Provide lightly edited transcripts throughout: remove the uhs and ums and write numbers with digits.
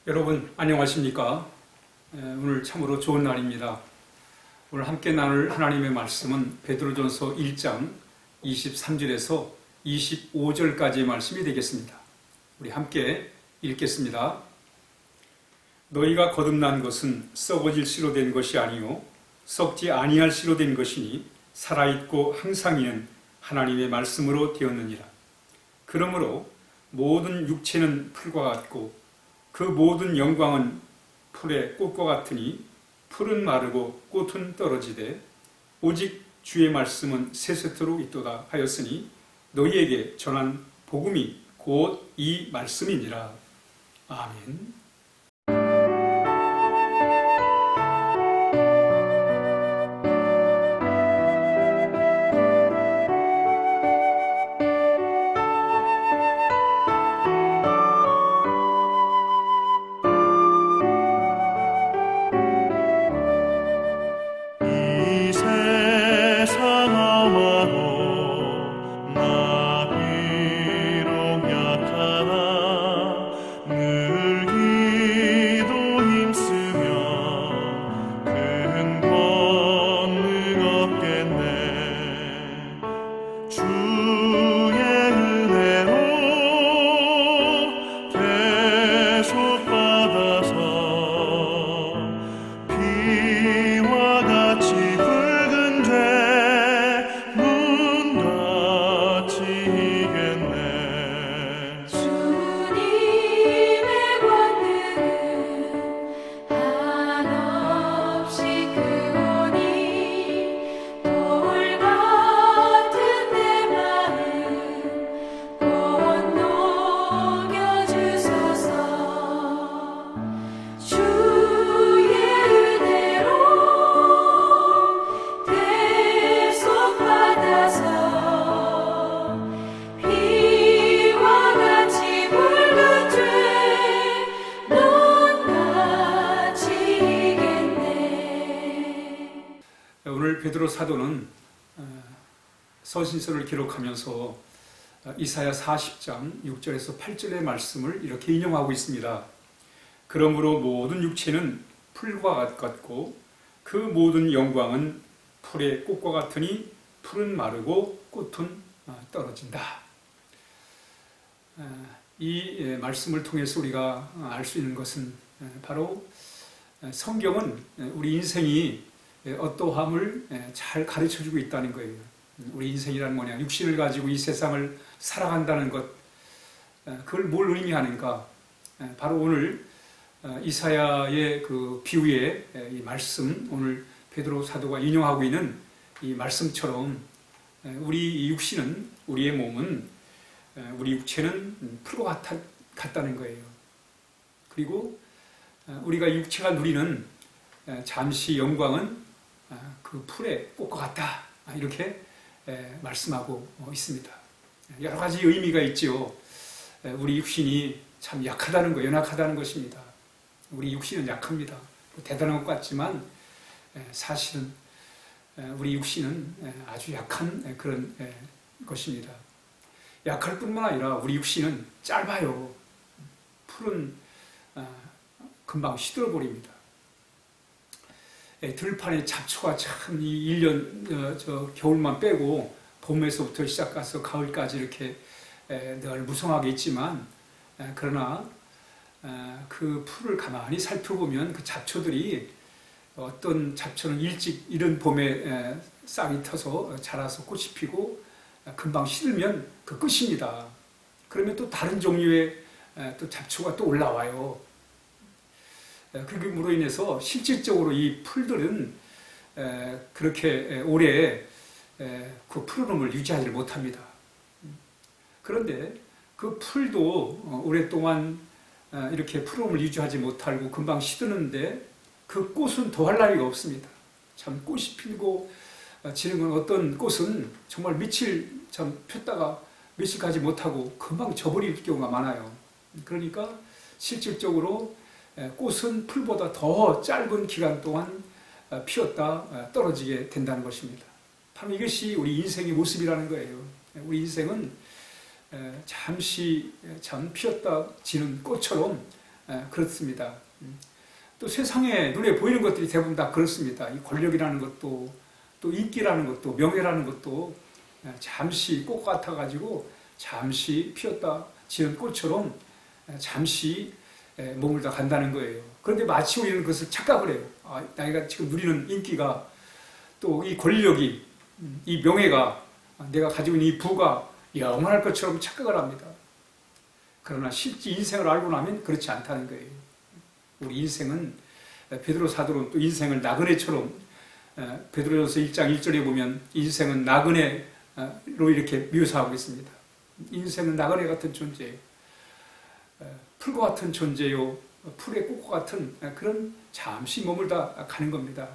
여러분 안녕하십니까? 오늘 참으로 좋은 날입니다. 오늘 함께 나눌 하나님의 말씀은 베드로전서 1장 23절에서 25절까지의 말씀이 되겠습니다. 우리 함께 읽겠습니다. 너희가 거듭난 것은 썩어질 씨로 된 것이 아니요 썩지 아니할 씨로 된 것이니 살아있고 항상 있는 하나님의 말씀으로 되었느니라. 그러므로 모든 육체는 풀과 같고 그 모든 영광은 풀의 꽃과 같으니 풀은 마르고 꽃은 떨어지되 오직 주의 말씀은 세세토록 있도다 하였으니 너희에게 전한 복음이 곧 이 말씀이니라. 아멘. 오늘 베드로 사도는 서신서를 기록하면서 이사야 40장 6절에서 8절의 말씀을 이렇게 인용하고 있습니다. 그러므로 모든 육체는 풀과 같고 그 모든 영광은 풀의 꽃과 같으니 풀은 마르고 꽃은 떨어진다. 이 말씀을 통해서 우리가 알 수 있는 것은 바로 성경은 우리 인생이 어떠함을 잘 가르쳐주고 있다는 거예요. 우리 인생이란 뭐냐? 육신을 가지고 이 세상을 살아간다는 것, 그걸 뭘 의미하는가? 바로 오늘 이사야의 그 비유의 이 말씀, 오늘 베드로 사도가 인용하고 있는 이 말씀처럼 우리 육신은, 우리의 몸은, 우리 육체는 풀과 같다는 거예요. 그리고 우리가 육체가 누리는 잠시 영광은 그 풀의 꽃과 같다, 이렇게 말씀하고 있습니다. 여러 가지 의미가 있지요. 우리 육신이 참 약하다는 거, 연약하다는 것입니다. 우리 육신은 약합니다. 대단한 것 같지만 사실은 우리 육신은 아주 약한 그런 것입니다. 약할 뿐만 아니라 우리 육신은 짧아요. 풀은 금방 시들어버립니다. 들판의 잡초가 참 이 1년 겨울만 빼고 봄에서부터 시작해서 가을까지 이렇게 늘 무성하게 있지만, 그러나 그 풀을 가만히 살펴보면 그 잡초들이, 어떤 잡초는 일찍 이른 봄에 싹이 터서 자라서 꽃이 피고 금방 시들면 그 끝입니다. 그러면 또 다른 종류의 또 잡초가 또 올라와요. 그로 인해서 실질적으로 이 풀들은 그렇게 오래 그 푸르름을 유지하지 못합니다. 그런데 그 풀도 오랫동안 이렇게 푸르름을 유지하지 못하고 금방 시드는데 그 꽃은 더할 나위가 없습니다. 참 꽃이 피고 지는 건, 어떤 꽃은 정말 며칠 참 폈다가 며칠 가지 못하고 금방 져버릴 경우가 많아요. 그러니까 실질적으로 꽃은 풀보다 더 짧은 기간 동안 피었다 떨어지게 된다는 것입니다. 바로 이것이 우리 인생의 모습이라는 거예요. 우리 인생은 잠시 참 피었다 지는 꽃처럼 그렇습니다. 또 세상에 눈에 보이는 것들이 대부분 다 그렇습니다. 이 권력이라는 것도 또 인기라는 것도 명예라는 것도 잠시 꽃 같아가지고 잠시 피었다 지은 꽃처럼 잠시 머물다 간다는 거예요. 그런데 마치 우리는 그것을 착각을 해요. 내가 지금 누리는 인기가 또 이 권력이 이 명예가 내가 가지고 있는 이 부가 영원할 것처럼 착각을 합니다. 그러나 실제 인생을 알고 나면 그렇지 않다는 거예요. 우리 인생은 베드로 사도는 또 인생을 나그네처럼 베드로전서 1장 1절에 보면 인생은 나그네로 이렇게 묘사하고 있습니다. 인생은 나그네 같은 존재예요. 풀과 같은 존재요. 풀의 꽃과 같은 그런 잠시 머물다 가는 겁니다.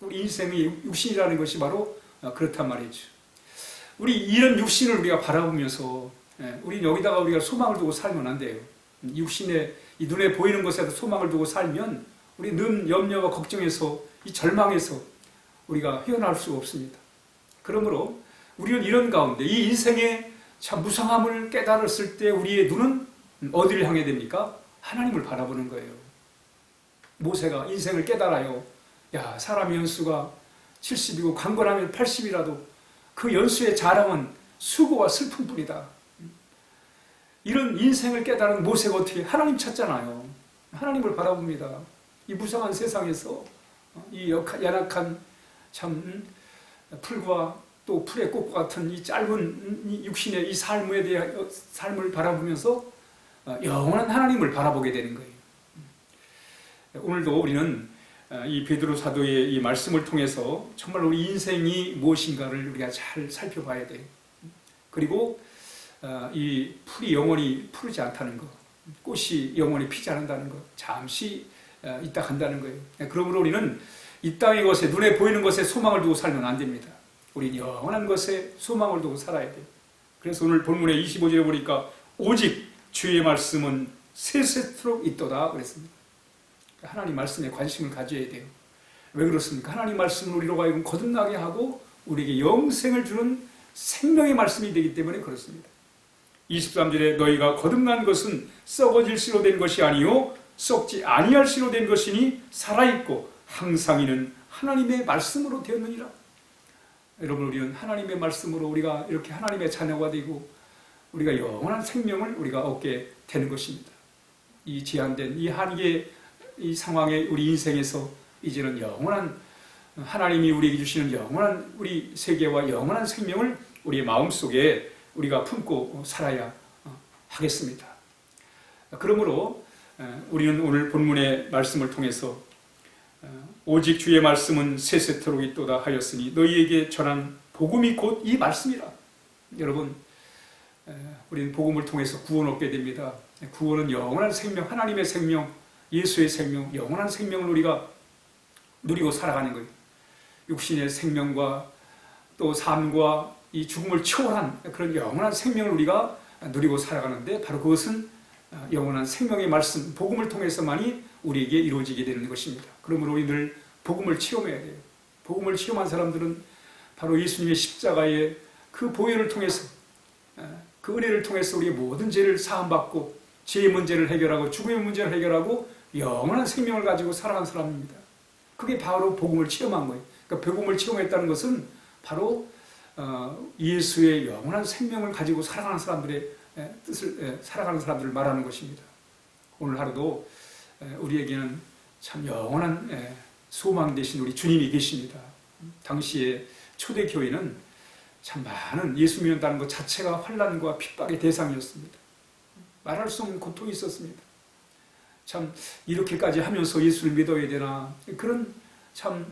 우리 인생이 육신이라는 것이 바로 그렇단 말이죠. 우리 이런 육신을 우리가 바라보면서 우리 여기다가 우리가 소망을 두고 살면 안 돼요. 육신의 이 눈에 보이는 것에도 소망을 두고 살면 우리 늘 염려와 걱정에서 이 절망에서 우리가 헤어날 수 없습니다. 그러므로 우리는 이런 가운데 이 인생의 참 무상함을 깨달았을 때 우리의 눈은 어디를 향해 됩니까? 하나님을 바라보는 거예요. 모세가 인생을 깨달아요. 야, 사람의 연수가 70이고 강건하면 80이라도 그 연수의 자랑은 수고와 슬픔뿐이다. 이런 인생을 깨달은 모세가 어떻게 하나님 찾잖아요. 하나님을 바라봅니다. 이 무상한 세상에서 이 연약한 참 풀과 또 풀의 꽃과 같은 이 짧은 육신의 이 삶에 대한 삶을 바라보면서 영원한 하나님을 바라보게 되는 거예요. 오늘도 우리는 이 베드로 사도의 이 말씀을 통해서 정말 우리 인생이 무엇인가를 우리가 잘 살펴봐야 돼요. 그리고 이 풀이 영원히 푸르지 않다는 것, 꽃이 영원히 피지 않는다는 것, 잠시 있다 간다는 거예요. 그러므로 우리는 이 땅의 것에 눈에 보이는 것에 소망을 두고 살면 안 됩니다. 우리는 영원한 것에 소망을 두고 살아야 돼요. 그래서 오늘 본문의 25절에 보니까 오직 주의 말씀은 세세토록 있도다 그랬습니다. 하나님 말씀에 관심을 가져야 돼요. 왜 그렇습니까? 하나님 말씀은 우리로 하여금 거듭나게 하고 우리에게 영생을 주는 생명의 말씀이 되기 때문에 그렇습니다. 23절에 너희가 거듭난 것은 썩어질 씨로 된 것이 아니요 썩지 아니할 씨로 된 것이니 살아있고 항상 이는 하나님의 말씀으로 되었느니라. 여러분, 우리는 하나님의 말씀으로 우리가 이렇게 하나님의 자녀가 되고 우리가 영원한 생명을 우리가 얻게 되는 것입니다. 이 제한된 이 한계 이 상황에 우리 인생에서 이제는 영원한 하나님이 우리에게 주시는 영원한 우리 세계와 영원한 생명을 우리의 마음속에 우리가 품고 살아야 하겠습니다. 그러므로 우리는 오늘 본문의 말씀을 통해서 오직 주의 말씀은 세세토록 있도다 하였으니 너희에게 전한 복음이 곧 이 말씀이라. 여러분, 우리는 복음을 통해서 구원 얻게 됩니다. 구원은 영원한 생명, 하나님의 생명, 예수의 생명, 영원한 생명을 우리가 누리고 살아가는 거예요. 육신의 생명과 또 삶과 이 죽음을 초월한 그런 영원한 생명을 우리가 누리고 살아가는데 바로 그것은 영원한 생명의 말씀, 복음을 통해서만이 우리에게 이루어지게 되는 것입니다. 그러므로 우리 늘 복음을 체험해야 돼요. 복음을 체험한 사람들은 바로 예수님의 십자가의 그 보혈을 통해서 그 은혜를 통해서 우리의 모든 죄를 사함받고 죄의 문제를 해결하고 죽음의 문제를 해결하고 영원한 생명을 가지고 살아간 사람입니다. 그게 바로 복음을 체험한 거예요. 그러니까 복음을 체험했다는 것은 바로 예수의 영원한 생명을 가지고 살아가는 사람들의 뜻을 살아가는 사람들을 말하는 것입니다. 오늘 하루도 우리에게는 참 영원한 소망 되신 우리 주님이 계십니다. 당시에 초대교회는 참 많은 예수 믿는다는 것 자체가 환난과 핍박의 대상이었습니다. 말할 수 없는 고통이 있었습니다. 참 이렇게까지 하면서 예수를 믿어야 되나 그런 참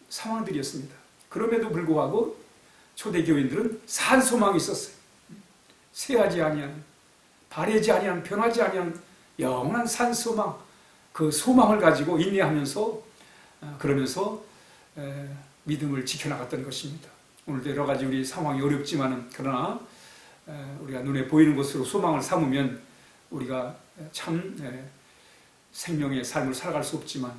상황들이었습니다. 그럼에도 불구하고 초대교인들은 산 소망이 있었어요. 쇠하지 아니한, 바래지 아니한, 변하지 아니한 영원한 산 소망, 그 소망을 가지고 인내하면서 그러면서 믿음을 지켜나갔던 것입니다. 오늘도 여러 가지 우리 상황이 어렵지만은 그러나 우리가 눈에 보이는 것으로 소망을 삼으면 우리가 참 생명의 삶을 살아갈 수 없지만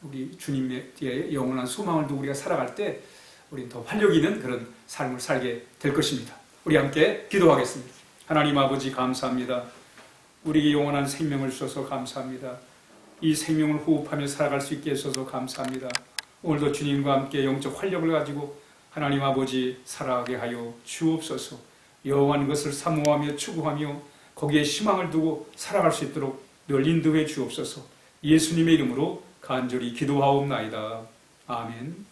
우리 주님의 뒤에 영원한 소망을 두고 우리가 살아갈 때 우리는 더 활력 있는 그런 삶을 살게 될 것입니다. 우리 함께 기도하겠습니다. 하나님 아버지 감사합니다. 우리에게 영원한 생명을 주셔서 감사합니다. 이 생명을 호흡하며 살아갈 수 있게 해주셔서 감사합니다. 오늘도 주님과 함께 영적 활력을 가지고 하나님 아버지 살아가게 하여 주옵소서. 여호와는 것을 사모하며 추구하며 거기에 희망을 두고 살아갈 수 있도록 늘 인도해 주옵소서. 예수님의 이름으로 간절히 기도하옵나이다. 아멘.